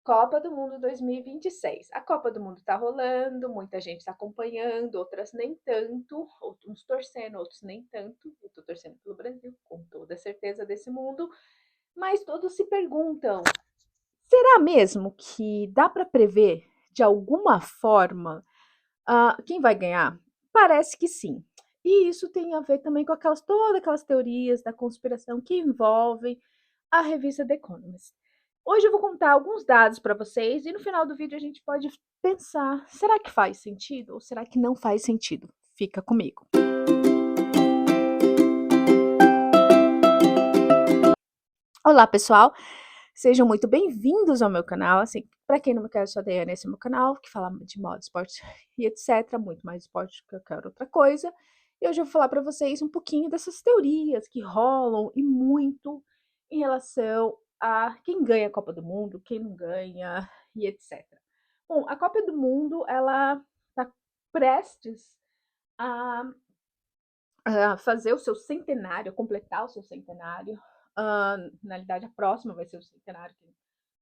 Copa do Mundo 2026. A Copa do Mundo tá rolando, muita gente tá acompanhando, outras nem tanto, uns torcendo, outros nem tanto. Eu tô torcendo pelo Brasil, com toda a certeza desse mundo, mas todos se perguntam: será mesmo que dá para prever de alguma forma quem vai ganhar? Parece que sim. E isso tem a ver também com todas aquelas teorias da conspiração que envolvem a revista The Economist. Hoje eu vou contar alguns dados para vocês e no final do vídeo a gente pode pensar: será que faz sentido ou será que não faz sentido? Fica comigo. Olá, pessoal! Sejam muito bem-vindos ao meu canal. Assim, para quem não me conhece, eu sou a Daiane, esse é meu canal, que fala de moda, esporte e etc. Muito mais esporte do que qualquer outra coisa. E hoje eu vou falar para vocês um pouquinho dessas teorias que rolam e muito em relação a quem ganha a Copa do Mundo, quem não ganha e etc. Bom, a Copa do Mundo, ela está prestes a fazer o seu centenário, completar o seu centenário. Na realidade, a próxima vai ser o centenário, que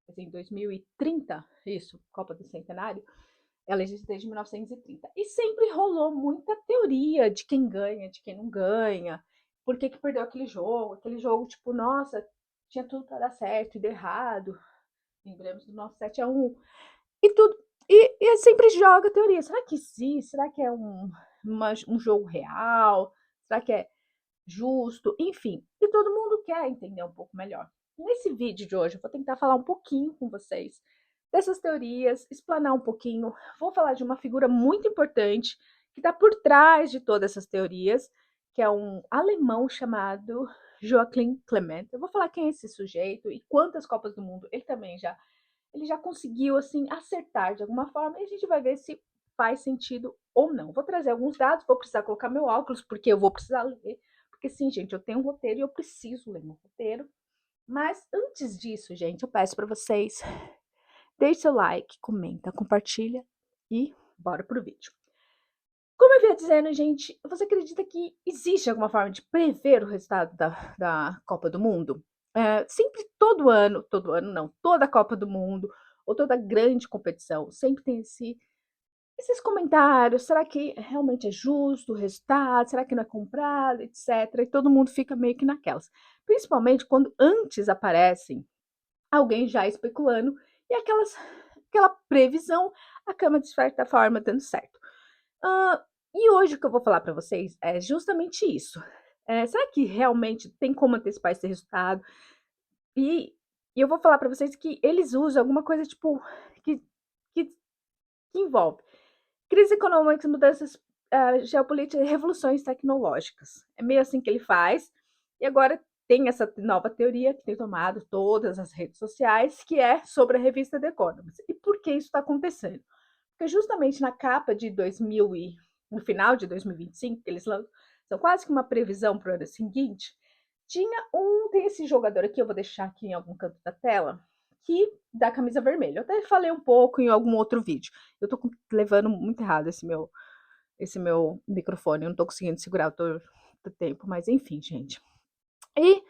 vai ser em 2030, isso, Copa do Centenário. Ela existe desde 1930. E sempre rolou muita teoria de quem ganha, de quem não ganha, por que perdeu aquele jogo, tipo, nossa, tinha tudo para dar certo e deu errado. Lembramos do nosso 7-1. E tudo. E sempre joga teoria. Será que sim? Será que é um jogo real? Será que é justo, enfim, e todo mundo quer entender um pouco melhor. Nesse vídeo de hoje eu vou tentar falar um pouquinho com vocês dessas teorias, explanar um pouquinho, vou falar de uma figura muito importante que está por trás de todas essas teorias, que é um alemão chamado Joachim Clement. Eu vou falar quem é esse sujeito e quantas Copas do Mundo ele já conseguiu assim acertar de alguma forma, e a gente vai ver se faz sentido ou não. Vou trazer alguns dados, vou precisar colocar meu óculos, porque eu vou precisar ler. Porque sim, gente, eu tenho um roteiro e eu preciso ler meu roteiro. Mas antes disso, gente, eu peço para vocês, deixe seu like, comenta, compartilha e bora pro vídeo. Como eu vinha dizendo, gente, você acredita que existe alguma forma de prever o resultado da Copa do Mundo? Sempre, todo ano não, toda a Copa do Mundo ou toda grande competição, sempre tem esses comentários: será que realmente é justo o resultado? Será que não é comprado, etc. E todo mundo fica meio que naquelas. Principalmente quando antes aparecem alguém já especulando e aquela previsão acaba de certa forma dando certo. E hoje o que eu vou falar para vocês é justamente isso. Será que realmente tem como antecipar esse resultado? E, e eu vou falar para vocês que eles usam alguma coisa tipo que, que, que envolve crise econômica, mudanças geopolíticas e revoluções tecnológicas. É meio assim que ele faz. E agora tem essa nova teoria que tem tomado todas as redes sociais, que é sobre a revista The Economist. E por que isso está acontecendo? Porque justamente na capa de 2000 e no final de 2025, que eles lançam quase que uma previsão para o ano seguinte, tem esse jogador aqui, eu vou deixar aqui em algum canto da tela, que da camisa vermelha. Eu até falei um pouco em algum outro vídeo. Eu tô levando muito errado esse meu microfone, eu não tô conseguindo segurar o tempo, mas enfim, gente. E,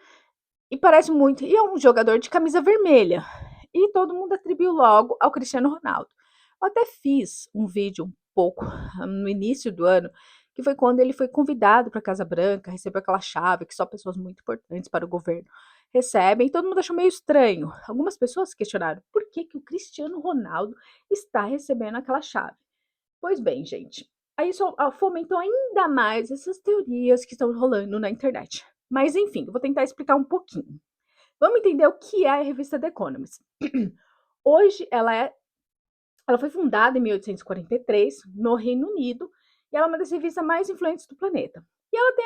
e parece muito, e é um jogador de camisa vermelha. E todo mundo atribuiu logo ao Cristiano Ronaldo. Eu até fiz um vídeo um pouco no início do ano, que foi quando ele foi convidado para a Casa Branca, recebeu aquela chave que só pessoas muito importantes para o governo recebem, e todo mundo achou meio estranho. Algumas pessoas questionaram por que o Cristiano Ronaldo está recebendo aquela chave. Pois bem, gente, aí isso fomentou ainda mais essas teorias que estão rolando na internet. Mas enfim, eu vou tentar explicar um pouquinho. Vamos entender o que é a revista The Economist. Hoje ela foi fundada em 1843 no Reino Unido e ela é uma das revistas mais influentes do planeta. E ela tem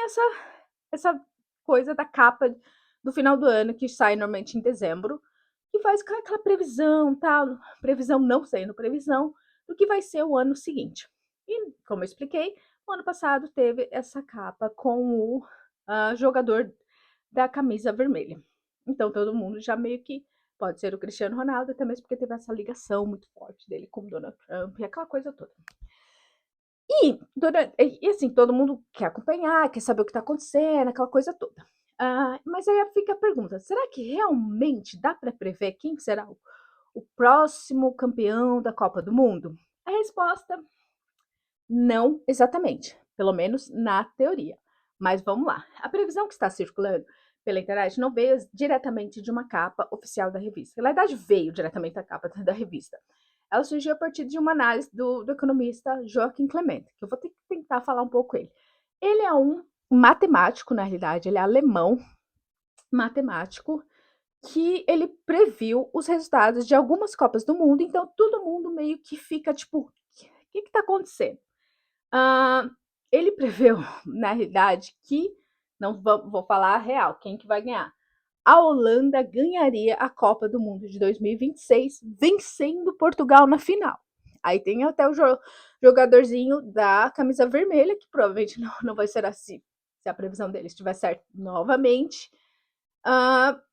essa coisa da capa do final do ano, que sai normalmente em dezembro, que faz aquela previsão, tal, previsão não sendo previsão, do que vai ser o ano seguinte. E, como eu expliquei, o ano passado teve essa capa com o jogador da camisa vermelha. Então todo mundo já meio que pode ser o Cristiano Ronaldo, até mesmo porque teve essa ligação muito forte dele com o Donald Trump e aquela coisa toda. E assim, todo mundo quer acompanhar, quer saber o que está acontecendo, aquela coisa toda. Mas aí fica a pergunta: será que realmente dá para prever quem será o próximo campeão da Copa do Mundo? A resposta, não exatamente, pelo menos na teoria. Mas vamos lá. A previsão que está circulando pela internet não veio diretamente de uma capa oficial da revista. Na verdade, veio diretamente da capa da revista. Ela surgiu a partir de uma análise do economista Joaquim Clement, que eu vou ter que tentar falar um pouco ele. Ele é um matemático, na realidade, ele é alemão, matemático, que ele previu os resultados de algumas Copas do Mundo, então todo mundo meio que fica tipo, o que está acontecendo? Ele preveu, na realidade, que, não vou falar a real, quem que vai ganhar? A Holanda ganharia a Copa do Mundo de 2026, vencendo Portugal na final. Aí tem até o jogadorzinho da camisa vermelha, que provavelmente não vai ser assim, se a previsão dele estiver certa novamente.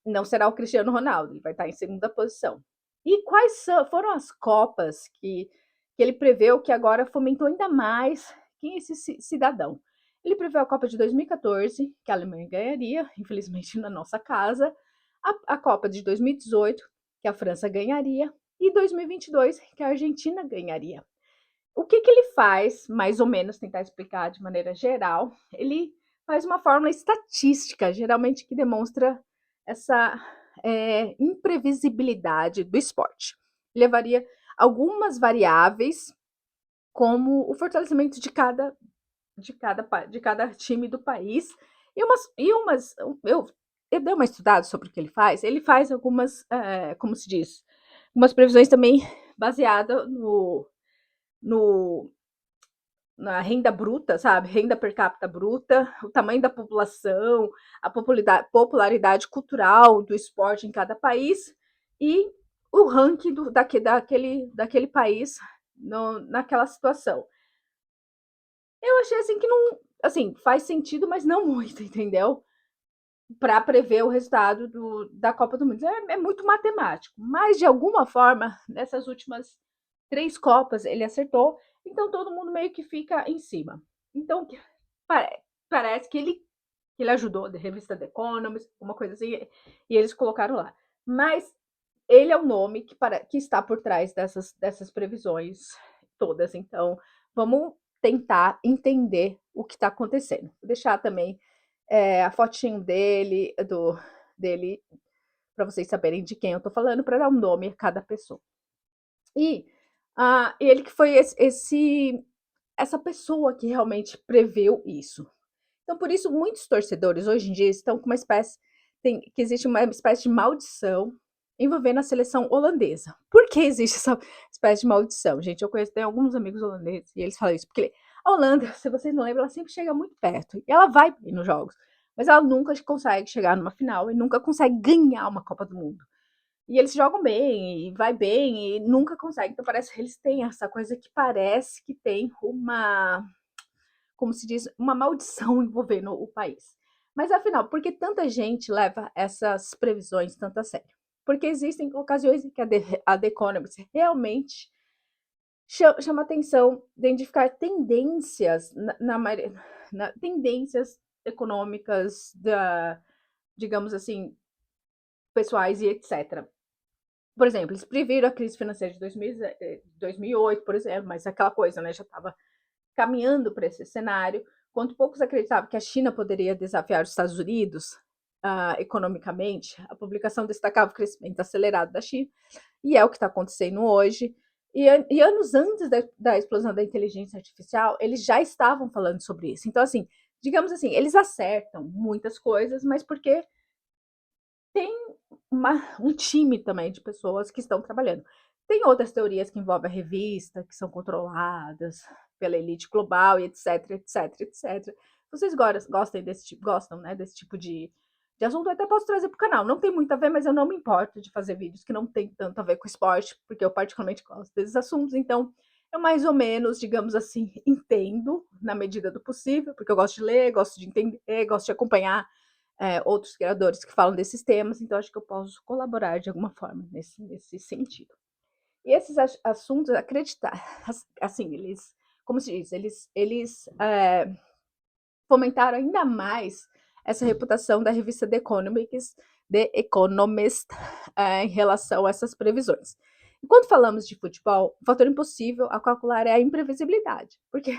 Não será o Cristiano Ronaldo, ele vai estar em segunda posição. E quais foram as Copas que ele preveu que agora fomentou ainda mais quem é esse cidadão? Ele preveu a Copa de 2014, que a Alemanha ganharia, infelizmente na nossa casa, a Copa de 2018, que a França ganharia, e 2022, que a Argentina ganharia. O que ele faz, mais ou menos, tentar explicar de maneira geral, ele faz uma fórmula estatística, geralmente que demonstra essa imprevisibilidade do esporte. Levaria algumas variáveis, como o fortalecimento de cada time do país, eu dei uma estudada sobre o que ele faz. Ele faz algumas, como se diz, umas previsões também baseadas no na renda bruta, sabe? Renda per capita bruta, o tamanho da população, a popularidade cultural do esporte em cada país e o ranking daquele país naquela situação. Eu achei assim que não, assim, faz sentido, mas não muito, entendeu? Para prever o resultado da Copa do Mundo. É muito matemático, mas de alguma forma, nessas últimas 3 Copas ele acertou, então todo mundo meio que fica em cima. Então, parece que ele ajudou, da revista The Economist, uma coisa assim, e eles colocaram lá. Mas ele é o nome que está por trás dessas previsões todas. Então, vamos tentar entender o que está acontecendo. Vou deixar também a fotinho dele para vocês saberem de quem eu estou falando, para dar um nome a cada pessoa. E ele que foi essa pessoa que realmente previu isso. Então, por isso, muitos torcedores hoje em dia estão com que existe uma espécie de maldição envolvendo a seleção holandesa. Por que existe essa espécie de maldição? Gente, eu conheço, tenho alguns amigos holandeses e eles falam isso, porque a Holanda, se vocês não lembram, ela sempre chega muito perto e ela vai bem nos jogos, mas ela nunca consegue chegar numa final e nunca consegue ganhar uma Copa do Mundo. E eles jogam bem, e vai bem, e nunca conseguem. Então parece que eles têm essa coisa que parece que tem como se diz, uma maldição envolvendo o país. Mas afinal, por que tanta gente leva essas previsões tanto a sério? Porque existem ocasiões em que a The Economist realmente chama atenção de identificar tendências tendências econômicas, digamos assim, pessoais e etc. Por exemplo, eles previram a crise financeira de 2008, por exemplo, mas aquela coisa, né, já estava caminhando para esse cenário, quanto poucos acreditavam que a China poderia desafiar os Estados Unidos economicamente, a publicação destacava o crescimento acelerado da China, e é o que está acontecendo hoje. E anos antes da explosão da inteligência artificial, eles já estavam falando sobre isso. Então, assim, digamos assim, eles acertam muitas coisas, mas porque tem um time também de pessoas que estão trabalhando. Tem outras teorias que envolvem a revista, que são controladas pela elite global e etc, etc, etc. Vocês gostam desse tipo de assunto? Eu até posso trazer para o canal. Não tem muito a ver, mas eu não me importo de fazer vídeos que não tem tanto a ver com esporte, porque eu particularmente gosto desses assuntos. Então, eu mais ou menos, digamos assim, entendo na medida do possível, porque eu gosto de ler, gosto de entender, gosto de acompanhar outros criadores que falam desses temas, então acho que eu posso colaborar de alguma forma nesse sentido. E esses assuntos, acreditar, assim, eles, como se diz, eles fomentaram ainda mais essa reputação da revista The Economist em relação a essas previsões. Quando falamos de futebol, o fator impossível a calcular é a imprevisibilidade, porque